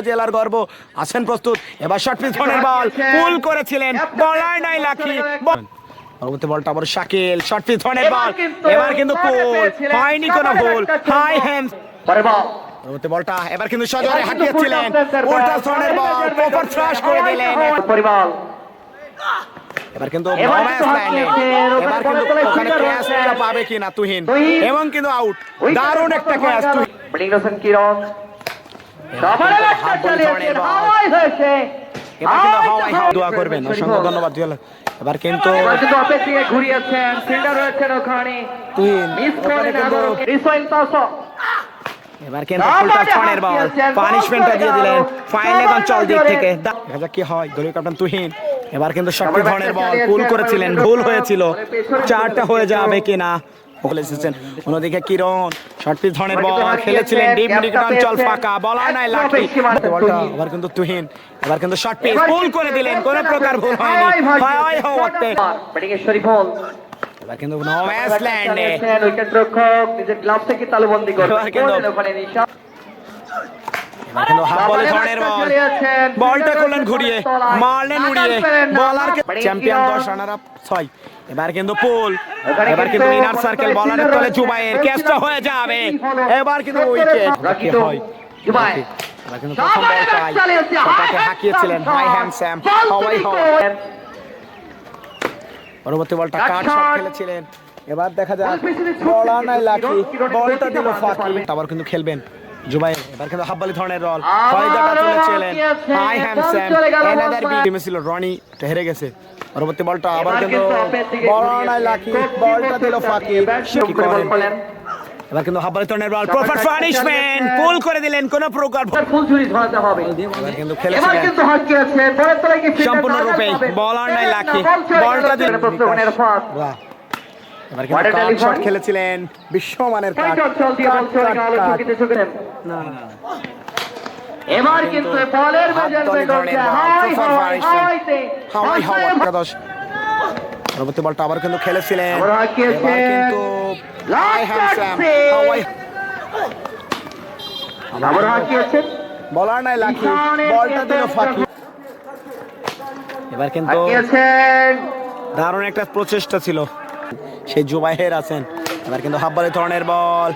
জেলার গর্ব আছেন প্রস্তুত। এবার শর্ট পিচ ধরনের বল পুল করেছিলেন, বলার নাই লাকি। পরবর্তী বলটা আবার শাকিল, শর্ট পিচ ধরনের বল, এবার কিন্তু পুল হয়নি কোনো ভুল। হাই হ্যান্ড পরবর্তী বলটা এবার কিন্তু সজোরে হাঁকিয়েছিলেন, উল্টা ধরনের বল প্রপার থ্রাশ করে দিলেন। এবার কিন্তু এবার কিন্তু ওখানে ক্যাচটা পাবে কিনা তুহিন, এবং কিন্তু আউট। দারুণ একটা ক্যাচ কিরণ দোয়া করবেন, অসংখ্য ধন্যবাদ। এবার কিন্তু ঘুরিয়েছেন ফিল্ডার রয়েছেন ওখানে, এবার কিন্তু ছনের বল পানিশমেন্টটা দিয়ে দিলেন ফাইনাল অঞ্চল দিক থেকে। দেখা যাক কি হয়। দলীয় ক্যাপ্টেন তুহিন এবার কিন্তু শর্ট ধরনের বল পুল করেছিলেন, ভুল হয়েছিল, চারটা হয়ে যাবে কিনা বলেছেন। অন্যদিকে কিরণ শর্ট পিচ ধরনের বল খেলেছিলেন, ডিপ মিড অঞ্চল ফাঁকা, বলার নাই লাকি। এবার কিন্তু তুহিন এবার কিন্তু শর্ট পিচ পুল করে দিলেন, কোনো প্রকার ভুল হয়নি। ব্যাটিং এ শরীফুল এবার কিন্তু নো ম্যাচ ল্যান্ডে উইকেট রক্ষক নিজের গ্লাভ থেকে তালুবন্দী করে ওখানে নিশা। এবার কিন্তু হাফ বলে ধরনের বল, বলটা করলেন ঘুরিয়ে, মারলেন উড়িয়ে, বলার চ্যাম্পিয়ন 10 রানার আপ 6। এবার কিন্তু পুল, এবার কিন্তু ইনার সার্কেল, বলারের তলে জুবাইর, ক্যাচটা হয়ে যাবে। এবার কিন্তু উইকেট কি হয় জুবাইর। এবার কিন্তু প্রথম বলটাই শটটাকে হাঁকিয়েছিলেন হাই হ্যান্ডসাম হাওয়াই হাওয়া। পরবর্তী বলটা কাট শট খেলেছিলেন, এবার দেখা যাক বলার নাই লাকি, বলটা দিল ফাঁকি। আবার কিন্তু খেলবেন জুবাইর। এবার কিন্তু হাফ-বলি ধরনের রল ফায়দাটা তুলেছিলেন হাই হ্যান্ডসাম, এনাদার বি টিমে ছিল রনি, হেরে গেছে। পরবর্তী বলটা আবার কিন্তু বলার নাই লাকি, বলটা দিল ফাঁকি। এবার কিন্তু হাফ-বলি ধরনের বল প্রপার পানিশমেন্ট, পুল করে দিলেন, কোন প্রকার ফুল ঝুরি ধরাতে হবে। এবার কিন্তু খেলেছিলেন কিন্তু হকি আছে বলের তলে কি সম্পূর্ণরূপে বলার নাই লাকি, বলটা দিল প্রস্তুতের ফাঁক। এবার কিন্তু কাট শট খেলেছিলেন, বিশ্বমানের কাট। এবার কিন্তু বলের বাজার করছে হাই হাই হাই একাদশ। পরবর্তী বলটা আবার কিন্তু খেলেছিলেন, এবার কিন্তু হাই হ্যান্ডসাম হাওয়াই, আবার হাঁকিয়েছেন বলার নাই লাকি, বলটা দিল ফাঁকি। এবার কিন্তু দারুণ একটা প্রচেষ্টা ছিল, সেই জুবাইর আছেন। এবার কিন্তু হাফ বলে ধরনের বল,